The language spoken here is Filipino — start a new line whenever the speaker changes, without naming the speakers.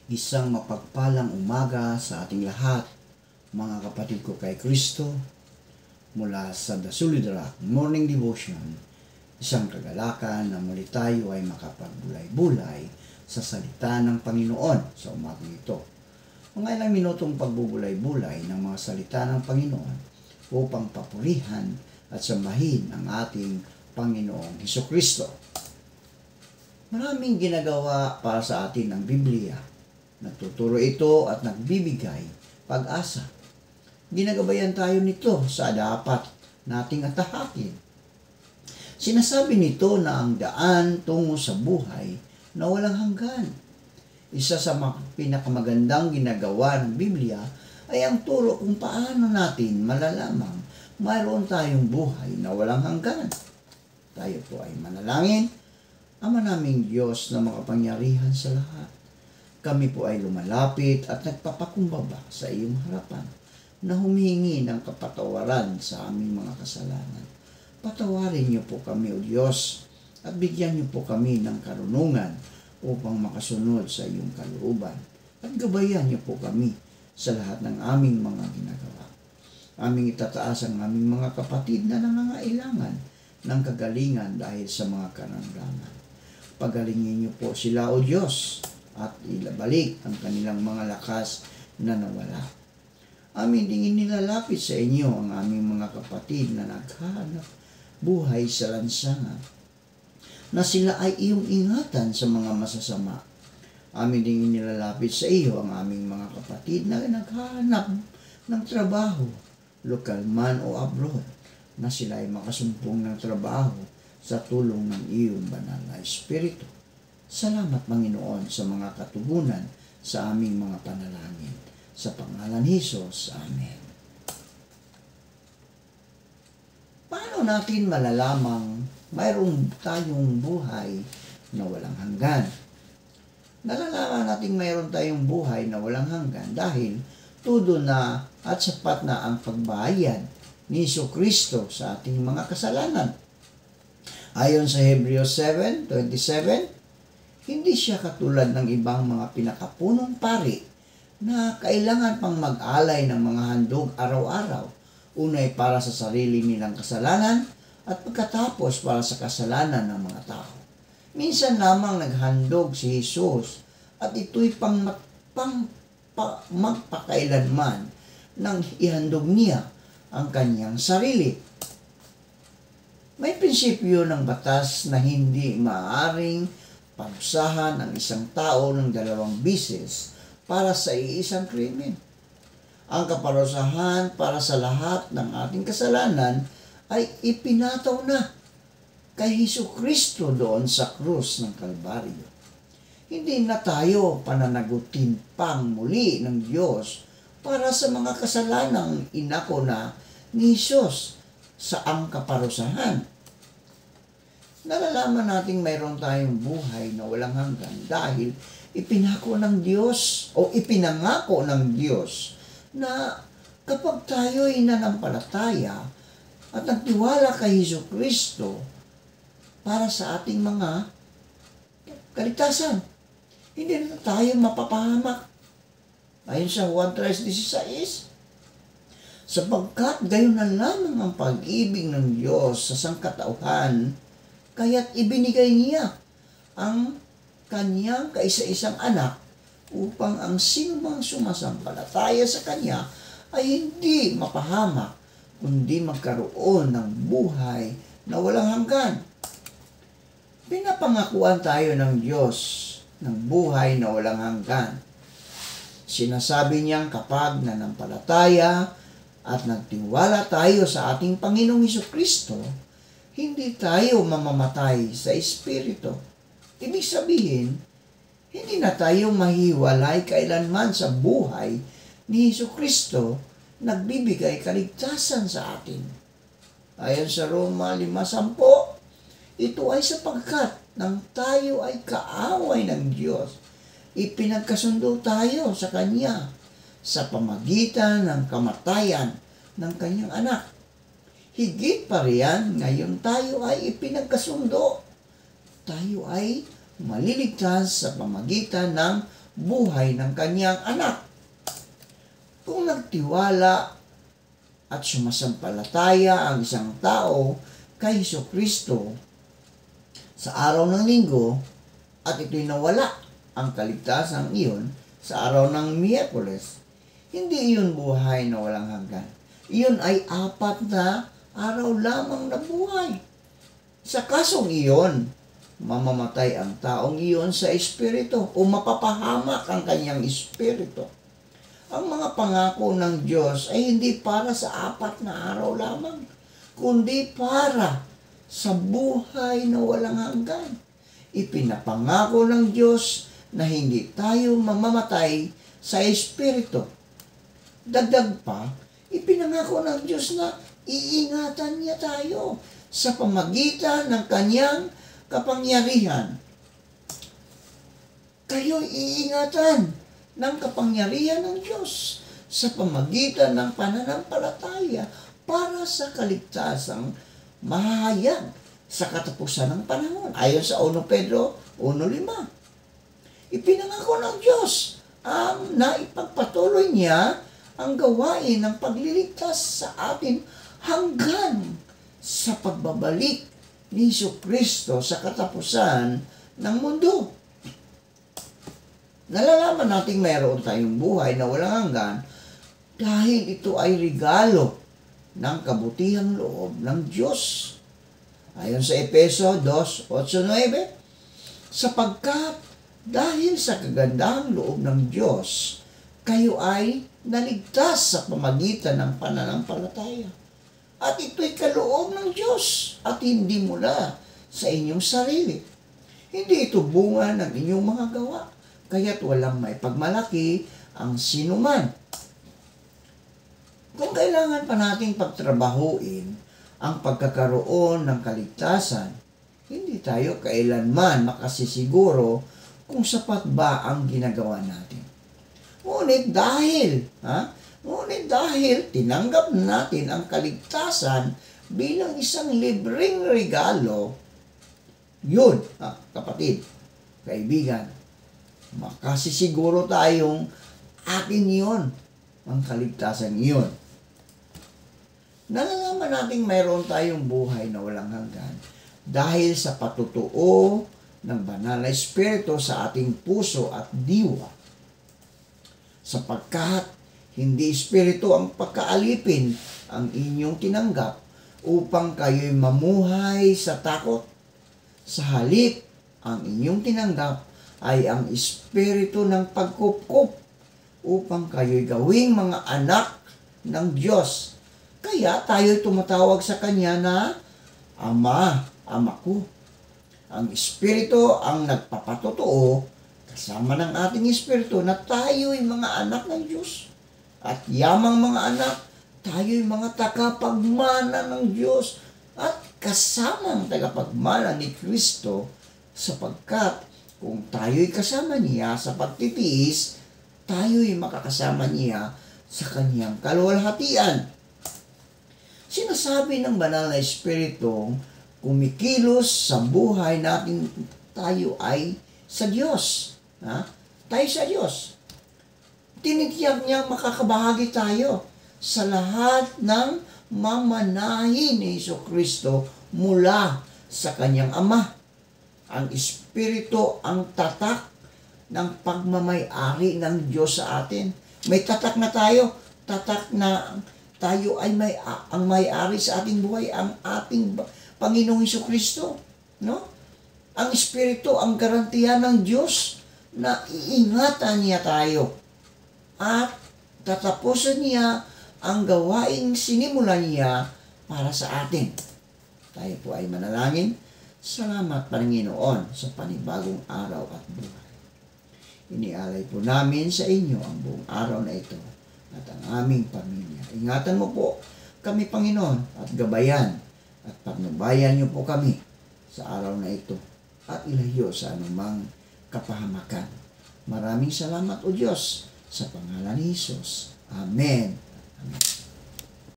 Isang mapagpalang umaga sa ating lahat, mga kapatid ko kay Kristo, mula sa The Solid Rock Morning Devotion, isang kagalakan na muli tayo ay makapagbulay-bulay sa salita ng Panginoon sa umagang ito. Mga ilang minutong pagbubulay-bulay ng mga salita ng Panginoon upang papurihan at sambahin ang ating Panginoong Hesukristo. Maraming ginagawa para sa atin ang Biblia. Nagtuturo ito at nagbibigay pag-asa. Ginagabayan tayo nito sa dapat nating atahakin. Sinasabi nito na ang daan tungo sa buhay na walang hanggan. Isa sa pinakamagandang ginagawa ng Biblia ay ang turo kung paano natin malalamang mayroon tayong buhay na walang hanggan. Tayo po ay manalangin. Ama naming Diyos na makapangyarihan sa lahat, kami po ay lumalapit at nagpapakumbaba sa iyong harapan na humihingi ng kapatawaran sa aming mga kasalanan. Patawarin niyo po kami, O Diyos, at bigyan niyo po kami ng karunungan upang makasunod sa iyong kalooban. At gabayan niyo po kami sa lahat ng aming mga ginagawa. Aming itataas ang aming mga kapatid na nangangailangan ng kagalingan dahil sa mga karamdaman. Pagalingin niyo po sila, O Diyos, at ilabalik ang kanilang mga lakas na nawala. Amin ding inilalapit sa inyo ang aming mga kapatid na naghahanap buhay sa lansangan, na sila ay iyong ingatan sa mga masasama. Amin ding inilalapit sa iyo ang aming mga kapatid na naghahanap ng trabaho, lokal man o abroad, na sila ay makasumpong ng trabaho sa tulong ng iyong banal na Espiritu. Salamat, Panginoon, sa mga katugunan sa aming mga panalangin. Sa pangalan ni Jesus, Amen. Paano natin malalamang mayroon tayong buhay na walang hanggan? Nalalaman natin mayroon tayong buhay na walang hanggan dahil tudo na at sapat na ang pagbayad ni Hesukristo sa ating mga kasalanan. Ayon sa Hebrews 7:27, hindi siya katulad ng ibang mga pinakapunong pari na kailangan pang mag-alay ng mga handog araw-araw. Unay para sa sarili nilang kasalanan at pagkatapos para sa kasalanan ng mga tao. Minsan lamang naghandog si Jesus at ito'y magpakailanman nang ihandog niya ang kanyang sarili. May prinsipyo ng batas na hindi maaaring parusahan ang isang tao ng 2 bisis para sa iisang krimen. Ang kaparusahan para sa lahat ng ating kasalanan ay ipinataw na kay Hesukristo doon sa krus ng Kalbaryo. Hindi na tayo pananagutin pang muli ng Diyos para sa mga kasalanang inako na ni Jesus sa ang kaparusahan. Nalalaman nating mayroon tayong buhay na walang hanggan dahil ipinangako ng Diyos na kapag tayo'y nanampalataya at nagtiwala kay Hesukristo para sa ating mga kaligtasan, hindi na tayo mapapahamak. Ayon sa Juan 3:16, sapagkat gayon na lamang ang pag-ibig ng Diyos sa sangkatauhan, kaya't ibinigay niya ang kanyang kaisa-isang anak upang ang sinumang sumasampalataya sa kanya ay hindi mapahamak, kundi magkaroon ng buhay na walang hanggan. Pinapangakuan tayo ng Diyos ng buhay na walang hanggan. Sinasabi niyang kapag nanampalataya at nagtiwala tayo sa ating Panginoong Hesukristo, hindi tayo mamamatay sa Espiritu. Ibig sabihin, hindi na tayo mahiwalay kailanman sa buhay ni Hesukristo, nagbibigay kaligtasan sa atin. Ayon sa Roma 5:10, ito ay sapagkat nang tayo ay kaaway ng Diyos, ipinagkasundo tayo sa Kanya sa pamagitan ng kamatayan ng Kanyang anak. Higit pa riyan, ngayon tayo ay ipinagkasundo. Tayo ay maliligtas sa pamagitan ng buhay ng kanyang anak. Kung nagtiwala at sumasampalataya ang isang tao kay Jesucristo sa araw ng linggo at ito'y nawala ang kaligtasan iyon sa araw ng Miyerkules, hindi iyon buhay na walang hanggan. Iyon ay 4 na araw lamang na buhay. Sa kasong iyon, mamamatay ang taong iyon sa espiritu o mapapahamak ang kanyang espiritu. Ang mga pangako ng Diyos ay hindi para sa 4 na araw lamang, kundi para sa buhay na walang hanggan. Ipinapangako ng Diyos na hindi tayo mamamatay sa espiritu. Dagdag pa, ipinangako ng Diyos na iingatan niya tayo sa pamagitan ng kanyang kapangyarihan. Kayo'y iingatan ng kapangyarihan ng Diyos sa pamagitan ng pananampalataya para sa kaligtasang mahayag sa katapusan ng panahon. Ayon sa 1 Pedro 1:5. Ipinangako ng Diyos na ipagpatuloy niya ang gawain ng pagliligtas sa atin hanggang sa pagbabalik ni Jesucristo sa katapusan ng mundo. Nalalaman nating mayroon tayong buhay na walang hanggan dahil ito ay regalo ng kabutihang loob ng Diyos. Ayon sa Efeso 2:8-9, sapagkat dahil sa kagandahang loob ng Diyos, kayo ay naligtas sa pamagitan ng pananampalataya. At ito'y kaloob ng Diyos at hindi mula sa inyong sarili. Hindi ito bunga ng inyong mga gawa, kaya't walang may pagmalaki ang sinuman. Kung kailangan pa nating pagtrabahuin ang pagkakaroon ng kaligtasan, hindi tayo kailanman makasisiguro kung sapat ba ang ginagawa natin. Ngunit dahil tinanggap natin ang kaligtasan bilang isang libreng regalo, yun, kapatid, kaibigan, makasisiguro tayong atin yun, ang kaligtasan yun. Nalalaman natin mayroon tayong buhay na walang hanggan dahil sa patutuo ng banal na espiritu sa ating puso at diwa. Sapagkat hindi espiritu ang pagkaalipin ang inyong tinanggap upang kayo'y mamuhay sa takot. Sa halip, ang inyong tinanggap ay ang espiritu ng pagkupkup upang kayo'y gawing mga anak ng Diyos. Kaya tayo'y tumatawag sa Kanya na Ama, Ama ko. Ang espiritu ang nagpapatotoo kasama ng ating espiritu na tayo'y mga anak ng Diyos. At yamang mga anak, tayo'y mga tagapagmana ng Diyos at kasamang tagapagmana ni Kristo, sapagkat kung tayo'y kasama niya sa pagtitiis, tayo'y makakasama niya sa kanyang kaluwalhatian. Sinasabi ng banal na espiritu, kumikilos sa buhay natin, tayo ay sa Diyos. Tayo sa Diyos. Tinitiyak niyang makakabahagi tayo sa lahat ng mamanahin ni Jesucristo mula sa kanyang Ama. Ang Espiritu ang tatak ng pagmamay-ari ng Diyos sa atin. May tatak na tayo. Tatak na tayo ay ang may-ari sa ating buhay, ang ating Panginoong Jesucristo. No? Ang Espiritu ang garantiya ng Diyos na iingatan niya tayo at tatapusin niya ang gawaing sinimulan niya para sa atin. Tayo po ay manalangin. Salamat, Panginoon, sa panibagong araw at buhay. Inialay po namin sa inyo ang buong araw na ito at ang aming pamilya. Ingatan mo po kami, Panginoon, at gabayan at pagnubayan niyo po kami sa araw na ito at ilayo sa anumang kapahamakan. Maraming salamat, O Diyos, sa pangalan ni Jesus. Amen. Amen.